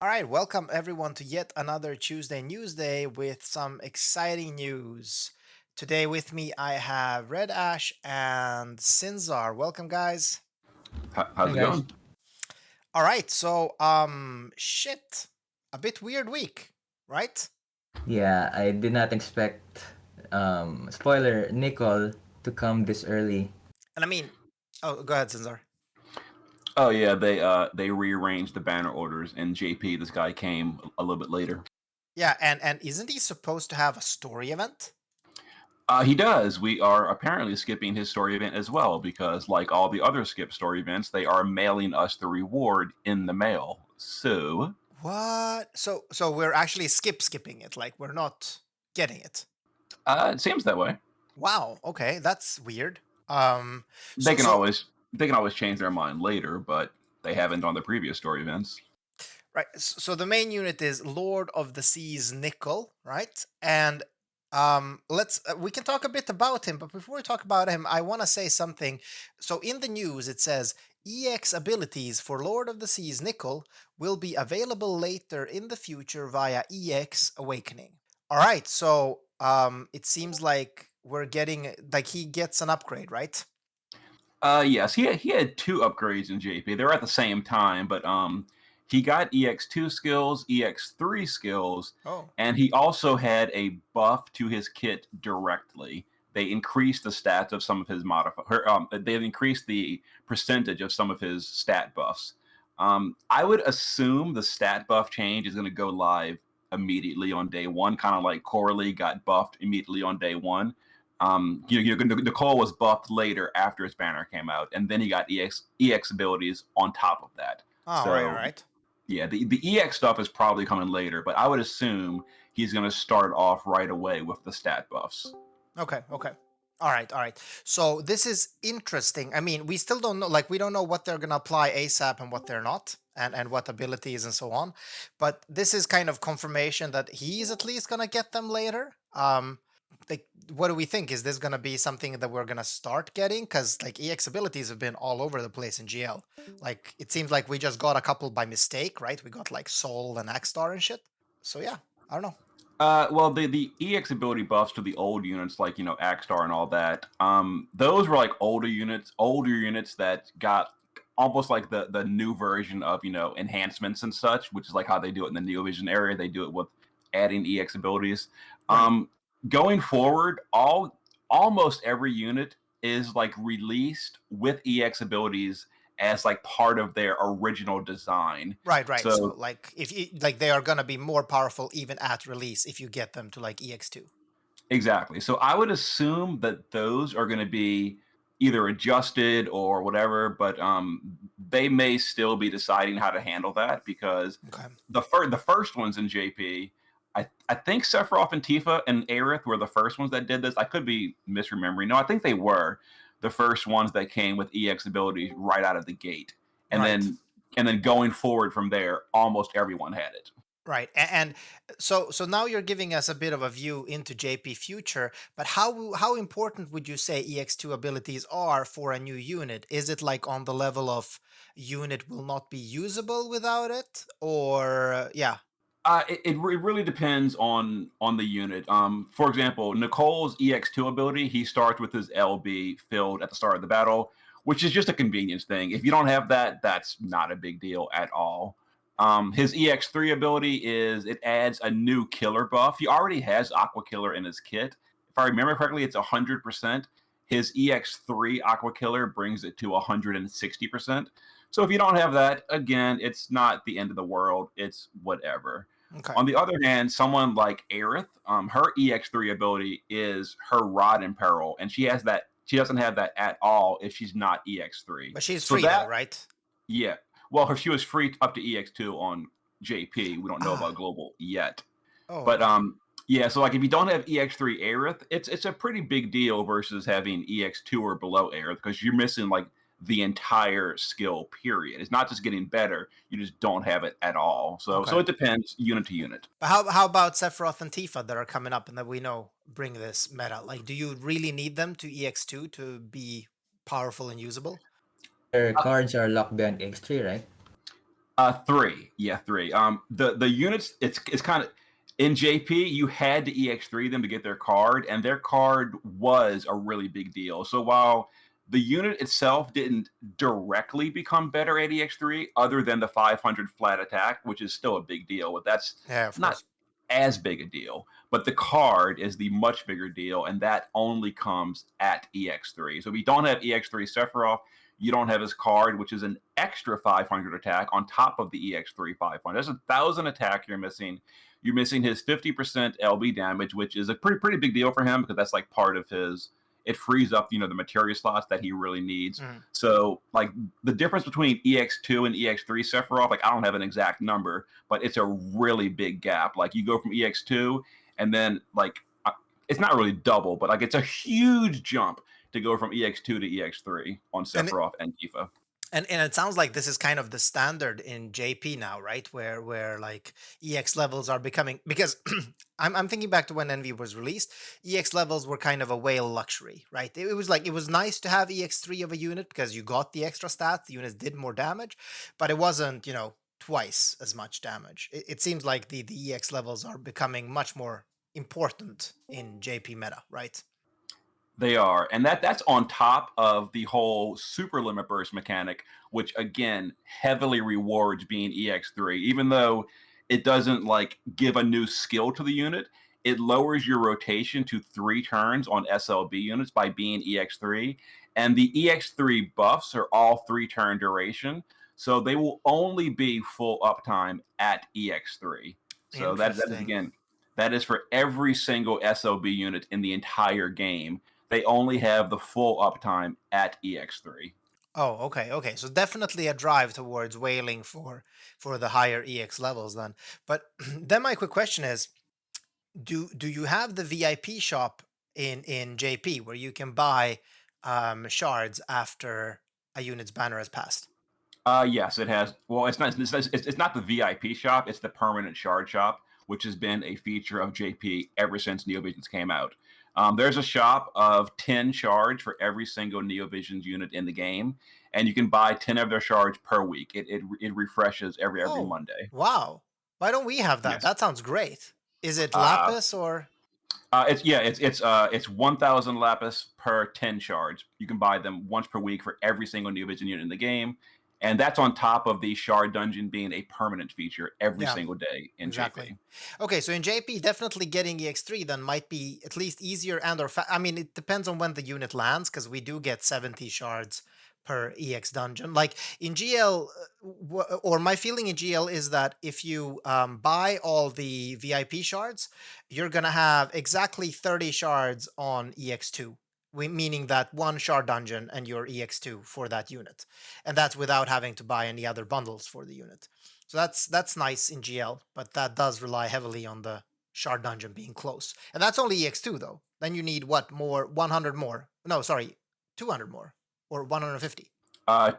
All right, welcome everyone to yet another Tuesday Newsday with some exciting news. Today with me I have RedAsh and Sinzar. Welcome guys. How's Hi it guys. going? All right, so shit. A bit weird week, right? Yeah, I did not expect spoiler Nicole to come this early. And I mean, oh, go ahead Sinzar. Oh yeah, they rearranged the banner orders, and JP, this guy came a little bit later. Yeah, and isn't he supposed to have a story event? He does. We are apparently skipping his story event as well because, like all the other skip story events, they are mailing us the reward in the mail. So, What? So we're actually skipping it, like we're not getting it. it seems that way. Wow, okay, that's weird. Um They so can so always they can always change their mind later, but they haven't on the previous story events. Right. So the main unit is Lord of the Seas Nichol, right? And let's we can talk a bit about him, but before we talk about him, I want to say something. So in the news it says EX abilities for Lord of the Seas Nichol will be available later in the future via EX Awakening. All right. So it seems like we're getting like he gets an upgrade, right? Yes, he had two upgrades in JP. They were at the same time, but he got EX2 skills, EX3 skills, Oh. and he also had a buff to his kit directly. They increased the stats of some of his modifier. They increased the percentage of some of his stat buffs. I would assume the stat buff change is going to go live immediately on day one, kind of like Coralie got buffed immediately on day one. Nicole was buffed later after his banner came out, and then he got EX abilities on top of that. Oh, all right, all So right. yeah, the EX stuff is probably coming later, but I would assume he's going to start off right away with the stat buffs. Okay, okay. All right, all right. So this is interesting. I mean, we still don't know, like, we don't know what they're going to apply ASAP and what they're not, and what abilities and so on. But this is kind of confirmation that he's at least going to get them later. Like, what do we think? Is this going to be something that we're going to start getting? Because, like, EX abilities have been all over the place in GL. Like, it seems like we just got a couple by mistake, right? We got, like, Soul and Axstar and shit. So, yeah, I don't know. Well, the EX ability buffs to the old units, like Axstar and all that, those were like older units that got almost like the new version of enhancements and such, which is like how they do it in the Neovision area. They do it with adding EX abilities. Right. Going forward, almost every unit is like released with EX abilities as like part of their original design. Right, right. So So like if you like they are gonna be more powerful even at release if you get them to like EX2. exactly. So I would assume that those are going to be either adjusted or whatever, but they may still be deciding how to handle that because Okay. the first ones in JP, I think Sephiroth and Tifa and Aerith were the first ones that did this. I could be misremembering. No, I think they were the first ones that came with EX abilities right out of the gate, and Right. then going forward from there, almost everyone had it. Right. And so now you're giving us a bit of a view into JP future, but how important would you say EX2 abilities are for a new unit? Is it like on the level of unit will not be usable without it or yeah. It really depends on the unit. For example, Nicole's EX2 ability, he starts with his LB filled at the start of the battle, which is just a convenience thing. If you don't have that, that's not a big deal at all. His EX3 ability is it adds a new killer buff. He already has Aqua Killer in his kit. If I remember correctly, it's 100%. His EX3 Aqua Killer brings it to 160%. So if you don't have that, again, it's not the end of the world. It's whatever. Okay. On the other hand, someone like Aerith, her EX3 ability is her Rod in Peril, and she has that. She doesn't have that at all if she's not EX3. But she's So free though, that, right? yeah. Well, she was free up to EX2 on JP. We don't know about Ah. Global yet, Oh, but okay. yeah. So like, if you don't have EX3 Aerith, it's a pretty big deal versus having EX2 or below Aerith because you're missing like the entire skill period. It's not just getting better; you just don't have it at all. So Okay. it depends unit to unit. But how about Sephiroth and Tifa that are coming up and that we know bring this meta? Like, do you really need them to EX2 to be powerful and usable? Their Uh, cards are locked behind X3, right? Three. Yeah, three. The units, it's kind of in JP, you had to EX3 them to get their card, and their card was a really big deal. So while the unit itself didn't directly become better at EX3, other than the 500 flat attack, which is still a big deal, but that's Yeah, of not course. as big a deal. But the card is the much bigger deal, and that only comes at EX3. So if you don't have EX3 Sephiroth, you don't have his card, which is an extra 500 attack on top of the EX3 500. There's 1,000 attack you're missing. You're missing his 50% LB damage, which is a pretty big deal for him because that's like part of his. It frees up, the materia slots that he really needs. Mhm. So, like the difference between EX2 and EX3 Sephiroth, like I don't have an exact number, but it's a really big gap. Like you go from EX2, and then it's not really double, but like it's a huge jump to go from EX2 to EX3 on And Sephiroth and Tifa. and it sounds like this is kind of the standard in JP now, right? Where like EX levels are becoming, because I'm thinking back to when Envy was released, EX levels were kind of a whale luxury, right? It was like it was nice to have EX3 of a unit because you got the extra stats, the units did more damage, but it wasn't, twice as much damage. It seems like the EX levels are becoming much more important in JP meta, right? They are, and that's on top of the whole super limit burst mechanic, which again heavily rewards being EX3. Even though it doesn't like give a new skill to the unit, it lowers your rotation to 3 turns on SLB units by being EX3. And the EX3 buffs are all 3-turn duration, so they will only be full uptime at EX3. So that is Interesting. again, that is for every single SLB unit in the entire game. They only have the full uptime at EX3. Oh, okay, okay. So definitely a drive towards whaling for the higher EX levels then. But then my quick question is, do you have the VIP shop in JP where you can buy shards after a unit's banner has passed? Yes, it has. Well, it's not the VIP shop. It's the permanent shard shop, which has been a feature of JP ever since NeoVisions came out. There's a shop of 10 shards for every single NeoVisions unit in the game, and you can buy 10 of their shards per week. It refreshes every Oh, Monday. wow. Why don't we have that? Yes. That sounds great. Is it Uh, lapis or? it's 1,000 lapis per 10 shards. You can buy them once per week for every single new vision unit in the game, and that's on top of the shard dungeon being a permanent feature every Yeah, single day in exactly. JP. Okay, so in JP, definitely getting EX3 then might be at least easier and or I mean, it depends on when the unit lands because we do get 70 shards per EX dungeon. Like in GL, or my feeling in GL is that if you buy all the VIP shards, you're gonna have exactly 30 shards on EX2. Meaning that one shard dungeon and your EX2 for that unit, and that's without having to buy any other bundles for the unit. So that's nice in GL, but that does rely heavily on the shard dungeon being close. And that's only EX2 though. Then you need what more? 100 more. No, sorry, 200 more or 150.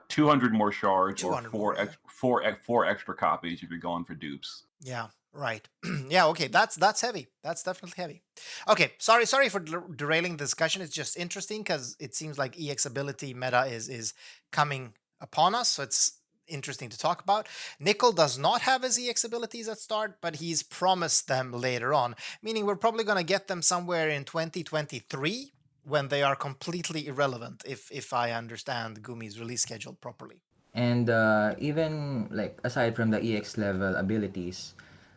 200 more shards or 200 more, yeah. four extra copies if you're going for dupes. Yeah, right. Yeah, okay, that's heavy. That's definitely heavy. Okay, sorry for derailing the discussion. It's just interesting because it seems like EX ability meta is coming upon us, so it's interesting to talk about. Nichol does not have his EX abilities at start, but he's promised them later on, meaning we're probably going to get them somewhere in 2023 when they are completely irrelevant, if I understand Gumi's release schedule properly. And even like aside from the EX level abilities,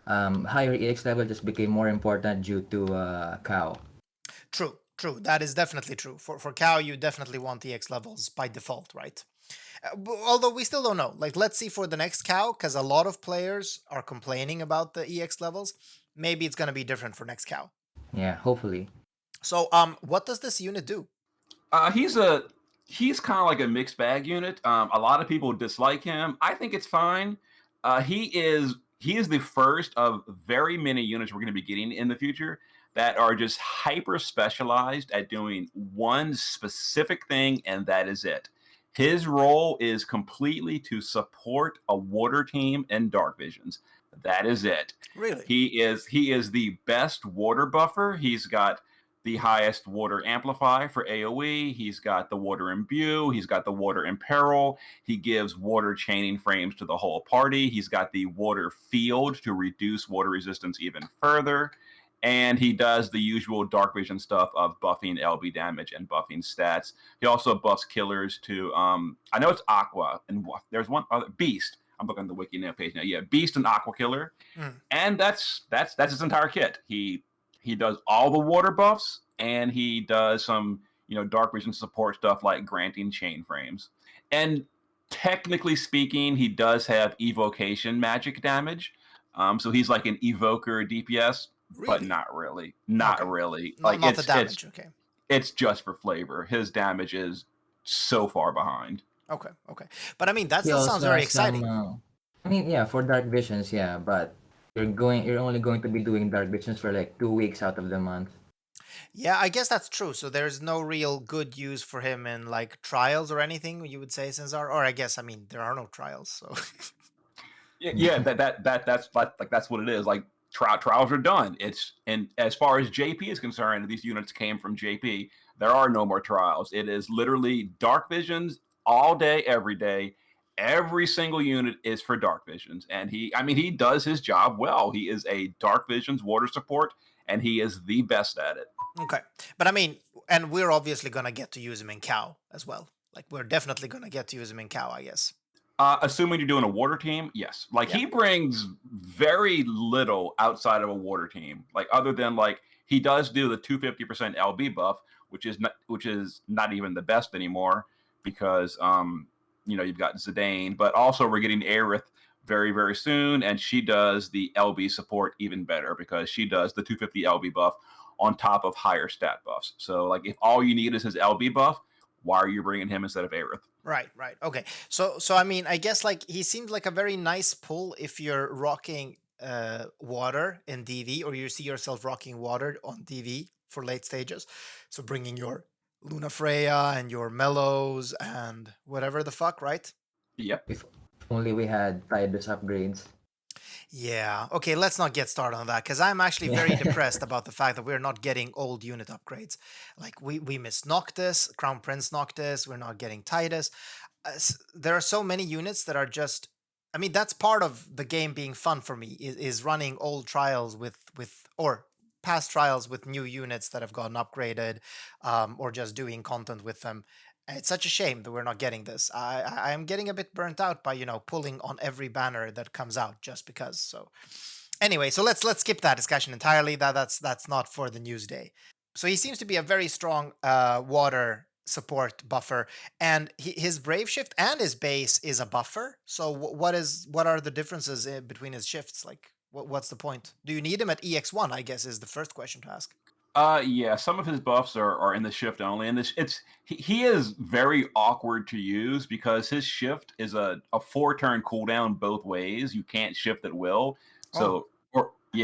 higher EX level just became more important due to Cow. True, true. That is definitely true. For cow, you definitely want the X levels by default, right? Although we still don't know. Like, let's see for the next cow, because a lot of players are complaining about the EX levels. Maybe it's gonna be different for next cow. Yeah, hopefully. So, what does this unit do? Uh, he's a he's kind of like a mixed bag unit. A lot of people dislike him. I think it's fine. He is the first of very many units we're going to be getting in the future that are just hyper specialized at doing one specific thing, and that is it. His role is completely to support a water team and dark visions. That is it. Really? He is the best water buffer. He's got the highest water amplify for AoE. He's got the water imbue. He's got the water imperil. He gives water chaining frames to the whole party. He's got the water field to reduce water resistance even further. And he does the usual dark vision stuff of buffing LB damage and buffing stats. He also buffs killers to, I know it's Aqua, and there's one other, Beast. I'm looking at the wiki now page now. Yeah, Beast and Aqua Killer. And that's his entire kit. He does all the water buffs, and he does some, dark vision support stuff like granting chain frames. And technically speaking, he does have evocation magic damage. So he's like an evoker DPS, but Really? not really. Not really. Not Like the damage. Okay. it's just for flavor. His damage is so far behind. Okay. But I mean, that He still also sounds very has some, exciting. I mean, yeah, for dark visions, yeah, but you're only going to be doing dark visions for like 2 weeks out of the month. Yeah, I guess that's true. So there's no real good use for him in like trials or anything, you would say, Sinzar? Or I guess, I mean, there are no trials, so Yeah, that's what it is. Like trials are done. And as far as JP is concerned, these units came from JP. There are no more trials. It is literally dark visions all day, every day. Every single unit is for dark visions, and he does his job well. He is a dark visions water support, and he is the best at it. Okay. But I mean, and we're obviously gonna get to use him in cow as well. Like we're definitely gonna get to use him in cow, I guess. Assuming you're doing a water team, yes. Like Yeah. he brings very little outside of a water team. Like other than like he does do the 250% LB buff, which is not even the best anymore because you've got Zidane, but also we're getting Aerith very, very soon, and she does the LB support even better because she does the 250 LB buff on top of higher stat buffs. So like if all you need is his LB buff, why are you bringing him instead of Aerith? Right. Okay. So I mean, I guess like he seems like a very nice pull if you're rocking water in DV, or you see yourself rocking water on DV for late stages. So bringing your Luna Freya and your Mellows and whatever the fuck, right? Yep. If only we had Tidus upgrades. Yeah. Okay, let's not get started on that because I'm actually very depressed about the fact that we're not getting old unit upgrades. Like we missed Noctis, Crown Prince Noctis, we're not getting Titus. There are so many units that are just, I mean, that's part of the game being fun for me is running old trials with or past trials with new units that have gotten upgraded, or just doing content with them. It's such a shame that we're not getting this. I am getting a bit burnt out by pulling on every banner that comes out just because. So anyway, so let's skip that discussion entirely. That's not for the Newsday. So he seems to be a very strong water support buffer, and his brave shift and his base is a buffer. So what are the differences between his shifts? Like what's the point? Do you need him at EX1? I guess is the first question to ask. Yeah, some of his buffs are in the shift only, and he is very awkward to use because his shift is a 4-turn cooldown both ways. You can't shift at will. So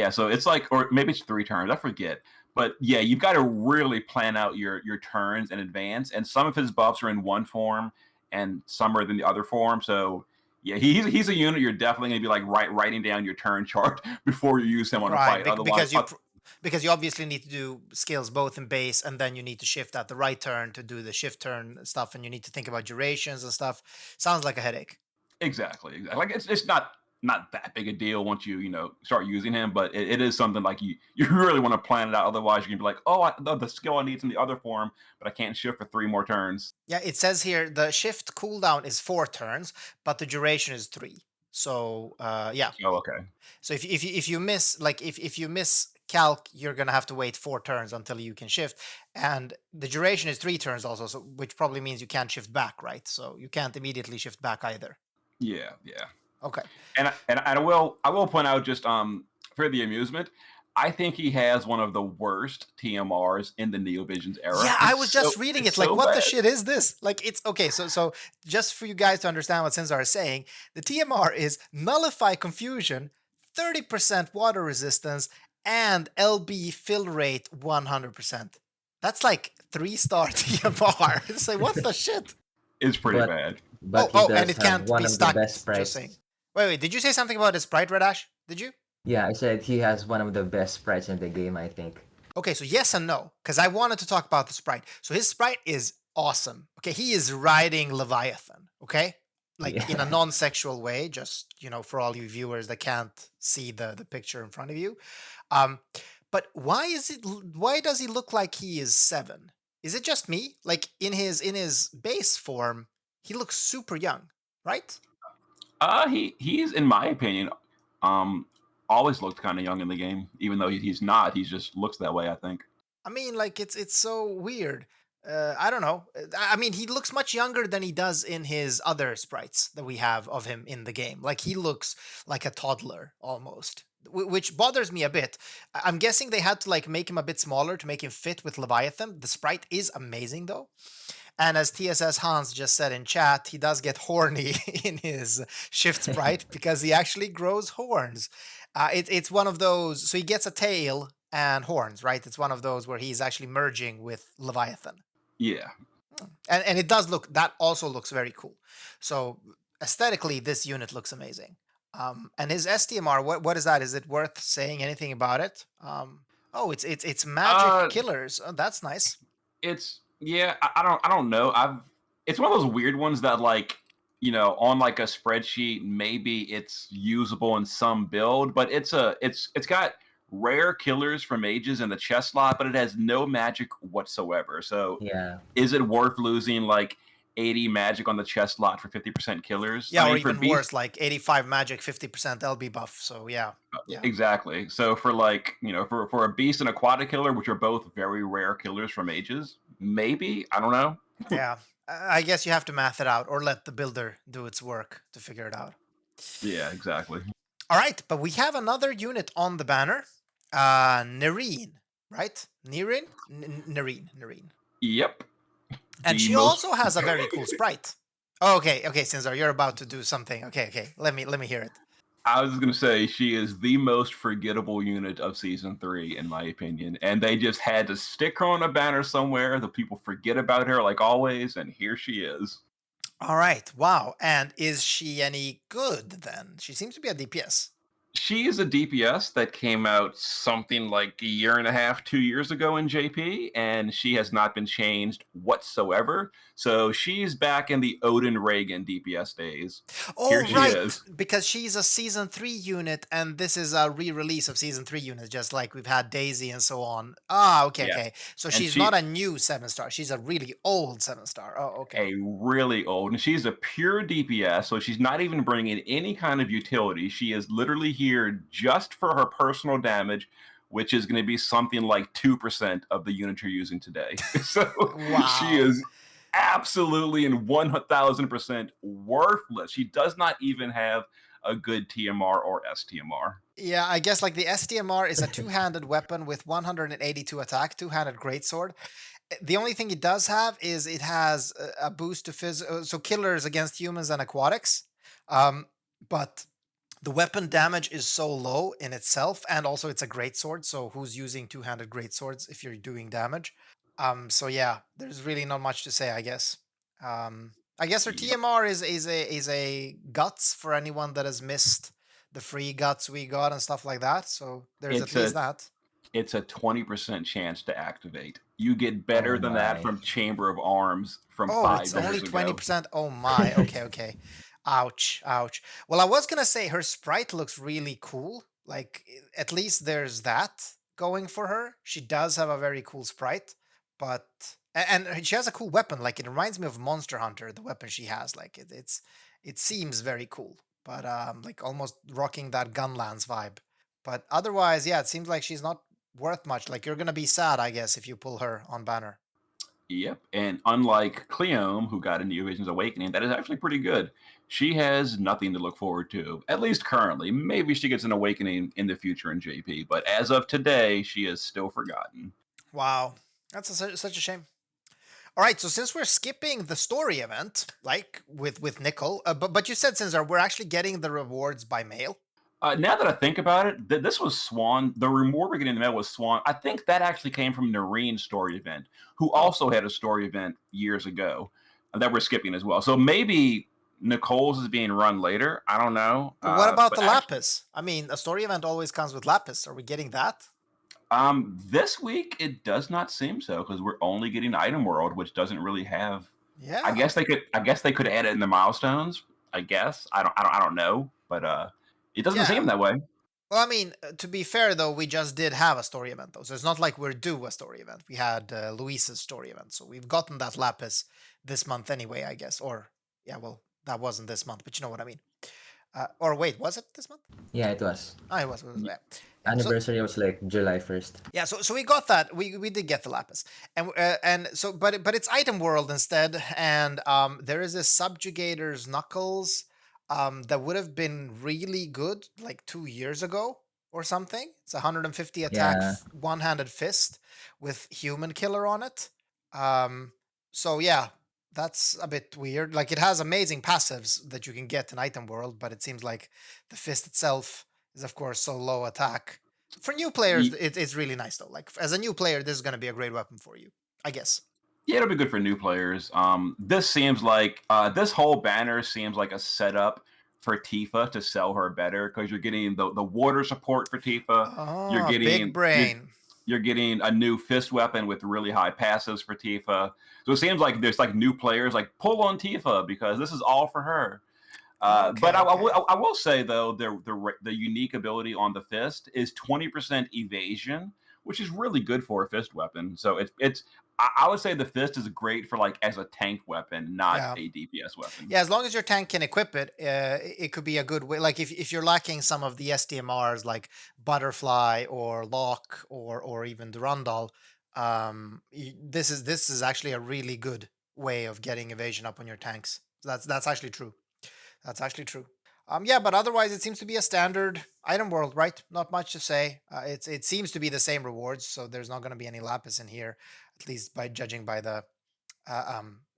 so it's like, or maybe it's 3 turns, I forget. But yeah, you've got to really plan out your turns in advance. And some of his buffs are in one form, and some are in the other form. So yeah, he's a unit you're definitely gonna be like writing down your turn chart before you use him on a fight. Otherwise, because you obviously need to do skills both in base, and then you need to shift at the right turn to do the shift turn stuff, and you need to think about durations and stuff. Sounds like a headache. Exactly. Like it's not that big a deal once you start using him, but it is something like you really want to plan it out. Otherwise, you're gonna be like, oh, the skill I need in the other form, but I can't shift for 3 more turns. Yeah, it says here the shift cooldown is 4 turns, but the duration is 3. So yeah. Oh, okay. So if you miss, like if you miss calc, you're gonna have to wait 4 turns until you can shift, and the duration is 3 turns also, so which probably means you can't shift back, right? So you can't immediately shift back either. Yeah. Okay. And I will point out just for the amusement, I think he has one of the worst TMRs in the NeoVisions era. Yeah, I was just reading it. Like, what the shit is this? Like, it's okay. So just for you guys to understand what Sinzar is saying, the TMR is Nullify Confusion, 30% water resistance, and LB fill rate 100%. That's like 3-star TMR. It's like, what the shit? It's pretty bad. But and it can't be stuck. Just saying. Wait, did you say something about his sprite, RedAsh? Did you? Yeah, I said he has one of the best sprites in the game, I think. Okay, so yes and no, because I wanted to talk about the sprite. So his sprite is awesome. Okay, he is riding Leviathan. Okay, like in a Yeah. non-sexual way, just for all you viewers that can't see the picture in front of you. Um, but why does he look like he is 7? Is it just me? Like in his base form, he looks super young, right? He's in my opinion, um, always looked kind of young in the game, even though he's not. He just looks that way. I think. I mean, like it's so weird. I don't know. I mean, he looks much younger than he does in his other sprites that we have of him in the game. Like he looks like a toddler almost, which bothers me a bit. I'm guessing they had to like make him a bit smaller to make him fit with Leviathan. The sprite is amazing though. And as TSS Hans just said in chat, he does get horny in his shift sprite because he actually grows horns. It's one of those. So he gets a tail and horns, right? It's one of those where he's actually merging with Leviathan. Yeah. And it does look, that also looks very cool. So aesthetically, this unit looks amazing. And his STMR, what is that? Is it worth saying anything about it? Oh, it's magic Uh, killers. Oh, that's nice. it's yeah. I don't know. It's one of those weird ones that like on like a spreadsheet maybe it's usable in some build, but it's got rare killers from mages in the chest slot, but it has no magic whatsoever. So Yeah. is it worth losing like 80 magic on the chest slot for 50% killers? Yeah, I or mean, for even beast, worse, like 85 magic, 50% LB buff. So yeah, yeah, exactly. So for like, for a beast and a quad killer, which are both very rare killers from mages, maybe, I don't know. yeah. I guess you have to math it out or let the builder do its work to figure it out. Yeah, exactly. All right, but we have another unit on the banner, Noreen, right? Noreen. Yep. And The she most also has a very cool sprite. Oh, okay, Sinzar, you're about to do something. Okay. Let me hear it. I was gonna say she is the most forgettable unit of season 3, in my opinion. And they just had to stick her on a banner somewhere. The people forget about her like always, and here she is. All right, wow. And is she any good then? She seems to be a DPS. She is a DPS that came out something like a year and a half, 2 years ago in JP, and she has not been changed whatsoever. So she's back in the Odin Reagan DPS days. Here Oh, she right, is. because she's a season 3 unit, and this is a re-release of season 3 units, just like we've had Daisy and so on. Ah, Yeah. okay. So And she's not a new 7-star. She's a really old 7-star. Oh, okay. a really old, and she's a pure DPS, so she's not even bringing any kind of utility. She is literally here just for her personal damage, which is going to be something like 2% of the unit you're using today. So she Wow. is absolutely and 1000% worthless. She does not even have a good TMR or STMR. Yeah, I guess like the STMR is a two-handed weapon with 182 attack, two-handed greatsword. The only thing it does have is it has a boost to so killers against humans and aquatics. But the weapon damage is so low in itself, and also it's a greatsword. So who's using two-handed greatswords if you're doing damage? So yeah, there's really not much to say, I guess. I guess her Yep. TMR is a guts for anyone that has missed the free guts we got and stuff like that. So there's at It's least a that. it's a 20% chance to activate. You get Oh better than that my. from Chamber of Arms from Oh, five it's only years ago. 20%. Oh my. Okay. Ouch, ouch. Well, I was gonna say her sprite looks really cool. Like at least there's that going for her. She does have a very cool sprite, but and she has a cool weapon. Like it reminds me of Monster Hunter, the weapon she has. Like it seems very cool, but like almost rocking that Gunlands vibe. But otherwise, yeah, it seems like she's not worth much. Like you're gonna be sad, I guess, if you pull her on banner. Yep. And unlike Cleome, who got a New Vision's Awakening, that is actually pretty good. She has nothing to look forward to, at least currently. Maybe she gets an awakening in the future in JP, but as of today, she is still forgotten. Wow, that's such a shame. All right, so since we're skipping the story event, like with Nickel, but you said since we're actually getting the rewards by mail. Now that I think about it, this was Swan. The reward we're getting in the mail was Swan. I think that actually came from Noreen's story event, who Oh, also had a story event years ago that we're skipping as well. So maybe Nicole's is being run later. I don't know. but what about But the actually, lapis? I mean, a story event always comes with lapis. Are we getting that? This week it does not seem so because we're only getting Item World, which doesn't really have. I Yeah. guess they could. I guess they could add it in the milestones. I guess I don't know, but it doesn't Yeah. seem that way. Well, I mean, to be fair though, we just did have a story event though, so it's not like we're due a story event. We had Luis's story event, so we've gotten that lapis this month anyway, I guess. Or yeah, well, that wasn't this month, but you know what I mean. Or wait, was it this month? Yeah, it was. Oh, it was yeah. Yeah, so Anniversary was like July 1st. yeah, so we got that. We did get the lapis, and so but it's item world instead, and there is a subjugator's knuckles, that would have been really good like 2 years ago or something. It's 150 attack, Yeah. one-handed fist with human killer on it. So yeah, that's a bit weird. Like it has amazing passives that you can get in item world, but it seems like the fist itself is of course so low attack. For new players, it's really nice though. Like as a new player, this is going to be a great weapon for you, I guess. Yeah, it'll be good for new players. This seems like this whole banner seems like a setup for Tifa to sell her better because you're getting the water support for Tifa. You're Oh, big getting brain. you're getting a new fist weapon with really high passives for Tifa. So it seems like there's like new players like pull on Tifa because this is all for her. Okay, But okay. I will say though the unique ability on the fist is 20% evasion, which is really good for a fist weapon. So it's I would say the fist is great for like as a tank weapon, not Yeah. a DPS weapon. Yeah, as long as your tank can equip it, it could be a good way. Like if you're lacking some of the SDMRs like Butterfly or Lock or even Durandal, this is actually a really good way of getting evasion up on your tanks. That's actually true. That's actually true. Yeah, but otherwise it seems to be a standard item world, right? Not much to say. It seems to be the same rewards, so there's not going to be any lapis in here, at least by judging by the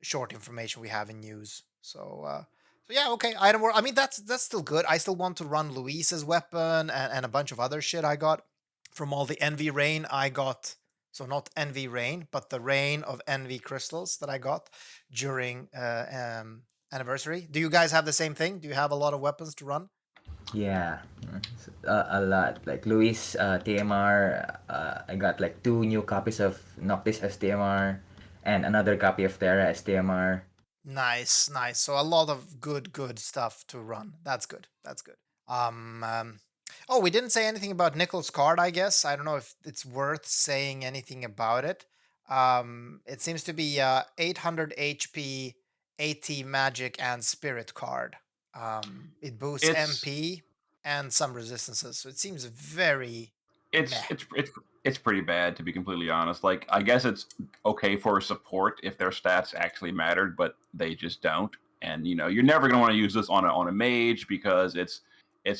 short information we have in news. So yeah, okay. Item world. I mean, that's still good. I still want to run Luis's weapon and a bunch of other shit I got from all the Envy Rain I got. So not Envy Rain, but the rain of Envy crystals that I got during anniversary. Do you guys have the same thing? Do you have a lot of weapons to run? Yeah. A lot. Like Luis TMR, I got like 2 new copies of Noctis STMR and another copy of Terra STMR. Nice, nice. So a lot of good stuff to run. That's good. That's good. Oh, we didn't say anything about Nichol's card, I guess. I don't know if it's worth saying anything about it. It seems to be 800 HP, 80 magic and spirit card. It boosts It's MP and some resistances. So it seems very it's meh. it's it's it's pretty bad to be completely honest. Like I guess it's okay for support if their stats actually mattered, but they just don't. And you know, you're never gonna want to use this on a mage because it's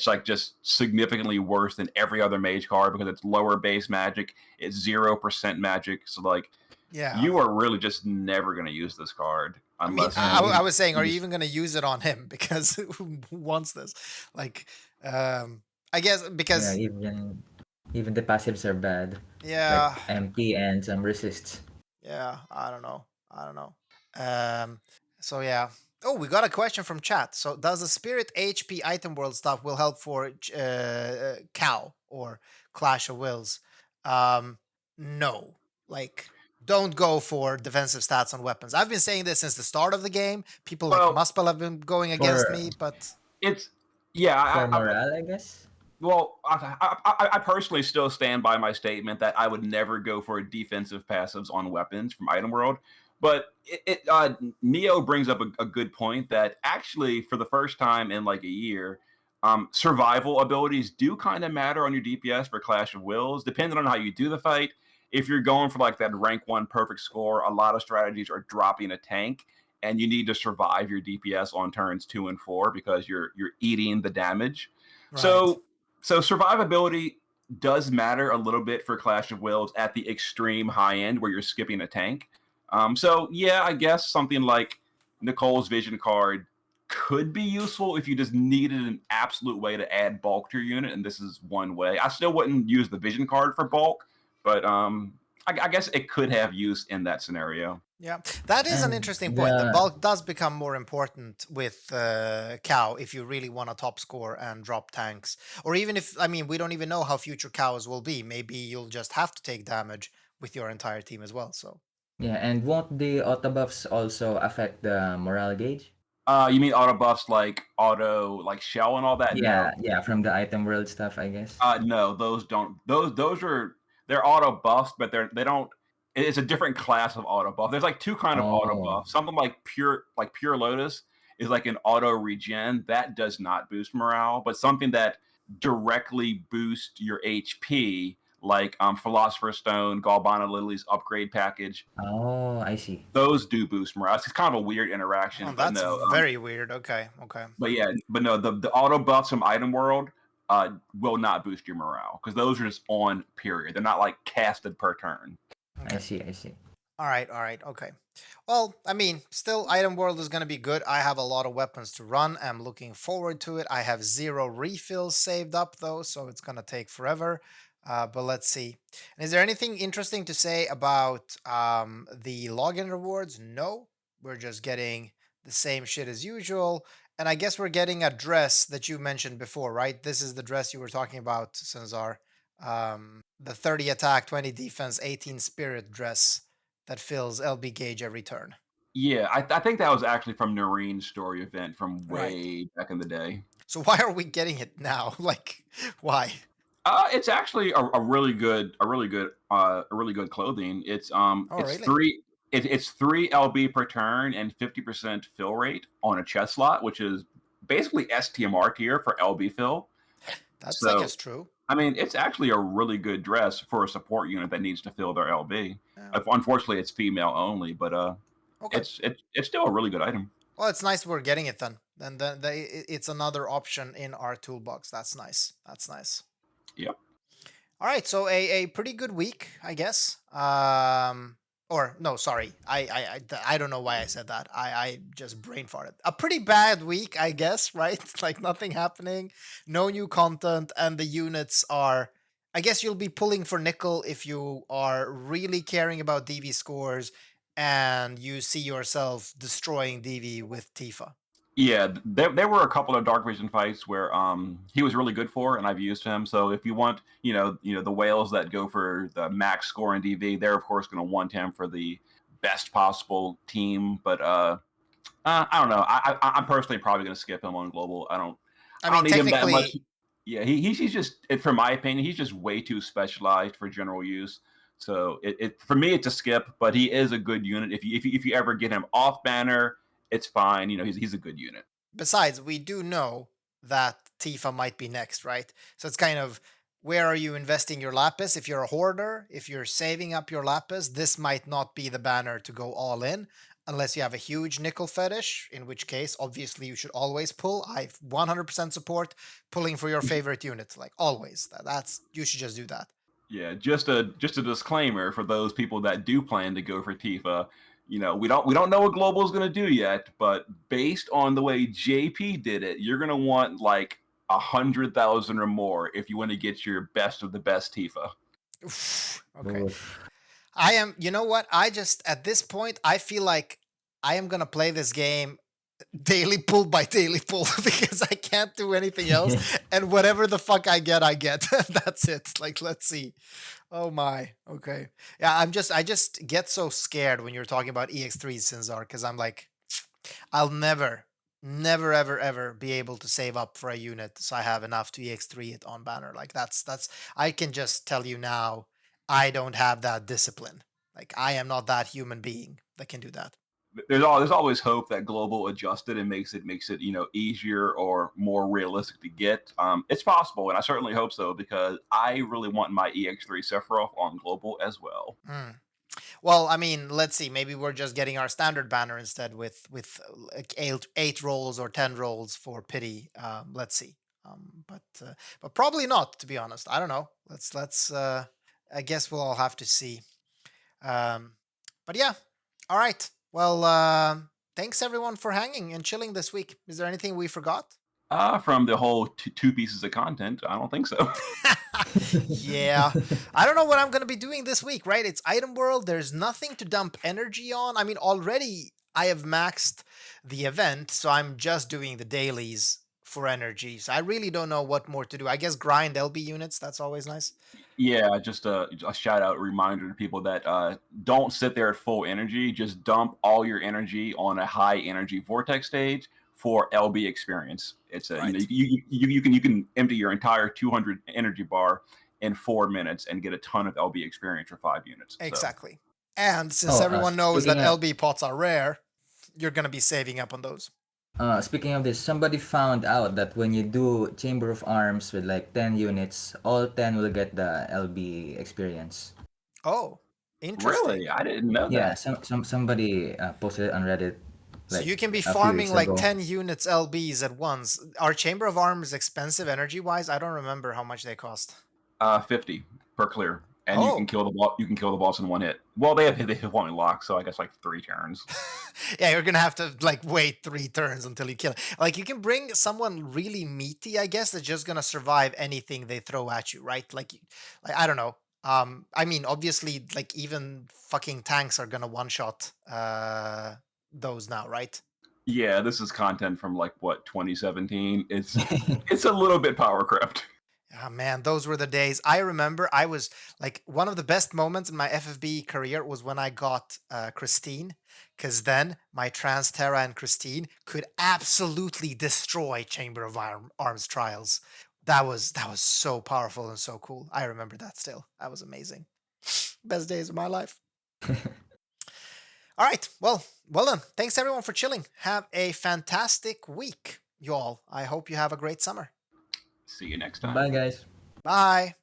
like just significantly worse than every other mage card because it's lower base magic, it's 0% magic. So like Yeah. you are really just never gonna use this card I mean, unless Yeah, I even, was saying, are you even even going to use it on him? Because who wants this? Like, I guess yeah, because even the passives are bad. Like yeah, MP and some resists. yeah, I don't know, I don't know. Um, so yeah. Oh, we got a question from chat. So, does the Spirit HP item world stuff will help for Cow or Clash of Wills? No, like. Don't go for defensive stats on weapons. I've been saying this since the start of the game. People like well Muspel have been going against For me, but it's yeah, for morale, I guess. well, I personally still stand by my statement that I would never go for defensive passives on weapons from Item World. But Neo brings up a good point that actually, for the first time in like a year, survival abilities do kind of matter on your DPS for Clash of Wills, depending on how you do the fight. If you're going for like that rank 1 perfect score, a lot of strategies are dropping a tank, and you need to survive your DPS on turns 2 and 4 because you're eating the damage. right. So survivability does matter a little bit for Clash of Wills at the extreme high end where you're skipping a tank. So yeah, I guess something like Nicole's vision card could be useful if you just needed an absolute way to add bulk to your unit, and this is one way. I still wouldn't use the vision card for bulk, but I guess it could have use in that scenario. Yeah, that is an And interesting point. The the bulk does become more important with cow if you really want a top score and drop tanks, or even if I mean we don't even know how future cows will be. Maybe you'll just have to take damage with your entire team as well. So Yeah, and won't the auto buffs also affect the morale gauge? You mean auto buffs like auto like shell and all that? Yeah, No. yeah, from the item world stuff, I guess. No, those don't. Those are they're auto buffs, but they don't. It's a different class of auto buff. There's like two kind of auto Oh, buffs. Something like pure Lotus is like an auto regen that does not boost morale, but something that directly boosts your HP, like Philosopher's Stone, Galvana Lily's upgrade package. oh, I see. Those do boost morale. It's kind of a weird interaction, oh, but that's no. very weird. Okay, okay. But yeah, but no, the auto buffs from Item World will not boost your morale because those are just on period. They're not like casted per turn. I Okay. see, I see. All right, okay. Well, I mean, still, item world is going to be good. I have a lot of weapons to run. I'm looking forward to it. I have 0 refills saved up, though, so it's going to take forever. But let's see. And is there anything interesting to say about the login rewards? No, we're just getting the same shit as usual. And I guess we're getting a dress that you mentioned before, right? This is the dress you were talking about, Sanzar. The 30 attack, 20 defense, 18 spirit dress that fills LB gauge every turn. Yeah, I think that was actually from Noreen's story event from Right. way back in the day. So why are we getting it now? Like, why? It's actually a really good, a really good clothing. Oh, It's really? it's 3 LB per turn and 50% fill rate on a chest slot, which is basically STMR tier for LB fill. That's, I So guess, true. I mean, it's actually a really good dress for a support unit that needs to fill their LB. Yeah. Unfortunately, it's female only, but Okay. it's still a really good item. Well, it's nice we're getting it then. Then it's another option in our toolbox. That's nice. That's nice. Yep. All right, so a pretty good week, I guess. Or no, sorry, I don't know why I said that. I just brain farted. A pretty bad week, I guess, right? Like nothing happening, no new content, and the units are. I guess you'll be pulling for nickel if you are really caring about DV scores, and you see yourself destroying DV with Tifa. Yeah, there were a couple of Dark Vision fights where he was really good for, and I've used him. So if you want, the whales that go for the max score in DV, they're of course going to want him for the best possible team. But I don't know. I'm personally probably going to skip him on global. I I don't mean, need him that much. technically, Yeah, he's just, for my opinion, he's just way too specialized for general use. So for me, it's a skip. But he is a good unit. If you ever get him off banner, it's fine. He's a good unit. besides, we do know that Tifa might be next, right? So it's kind of where are you investing your lapis? If you're a hoarder, if you're saving up your lapis, this might not be the banner to go all in unless you have a huge nickel fetish, in which case, obviously, you should always pull. I 100% support pulling for your favorite unit, like always. That's you should just do that. Yeah, just a disclaimer for those people that do plan to go for Tifa. We don't know what global is going to do yet, but based on the way JP did it, you're going to want like 100,000 or more if you want to get your best of the best Tifa. Okay. Oof. I am, you know what? I just, at this point, I feel like I am going to play this game daily pull by daily pull because I can't do anything else. And whatever the fuck I get, I get. That's it. Like, let's see. Oh my. Okay. Yeah, I just get so scared when you're talking about EX3 Sinzar because I'm like, I'll never, ever, ever be able to save up for a unit so I have enough to EX3 it on banner. Like, I can just tell you now, I don't have that discipline. Like, I am not that human being that can do that. There's always hope that global adjusted and makes it easier or more realistic to get. It's possible, and I certainly hope so because I really want my EX3 Sephiroth on global as well. Mm. Well, I mean, let's see. Maybe we're just getting our standard banner instead with like eight rolls or 10 rolls for pity. Let's see. But probably not. To be honest, I don't know. Let's. I guess we'll all have to see. Um, but yeah. All right. Well, thanks everyone for hanging and chilling this week. Is there anything we forgot? From the whole two pieces of content, I don't think so. Yeah. I don't know what I'm going to be doing this week, right? It's item world. There's nothing to dump energy on. I mean, already I have maxed the event, so I'm just doing the dailies for energy. So I really don't know what more to do. I guess grind LB units. That's always nice. Yeah, just a shout out reminder to people that don't sit there at full energy. Just dump all your energy on a high energy vortex stage for LB experience. It's a Right. you can empty your entire 200 energy bar in 4 minutes and get a ton of LB experience for 5 units. So. Exactly. And since Oh, everyone knows that speaking of LB pots are rare, you're going to be saving up on those. speaking of this, somebody found out that when you do Chamber of Arms with like 10 units, all 10 will get the LB experience. Oh, interesting. Really, I didn't know Yeah, that. somebody posted it on Reddit So like you can be a few weeks farming like ago. 10 units LBs at once. Are Chamber of Arms expensive energy wise? I don't remember how much they cost. 50 per clear, and you can Oh. kill the boss. You can kill the boss in 1 hit. Well, they hit point lock, so I guess like 3 turns. Yeah, you're gonna have to like wait 3 turns until you kill it. Like you can bring someone really meaty, I guess, that's just gonna survive anything they throw at you, right? Like I don't know. I mean, obviously, like even fucking tanks are gonna one shot those now, right? Yeah, this is content from like what 2017. It's a little bit power crept. Ah, man, those were the days. I remember I was like one of the best moments in my FFB career was when I got Christine, because then my Trans Terra and Christine could absolutely destroy Chamber of Arms trials. That was so powerful and so cool. I remember that still. That was amazing. Best days of my life. All right, well done. Thanks everyone for chilling. Have a fantastic week, you all. I hope you have a great summer. See you next time. Bye, guys. Bye.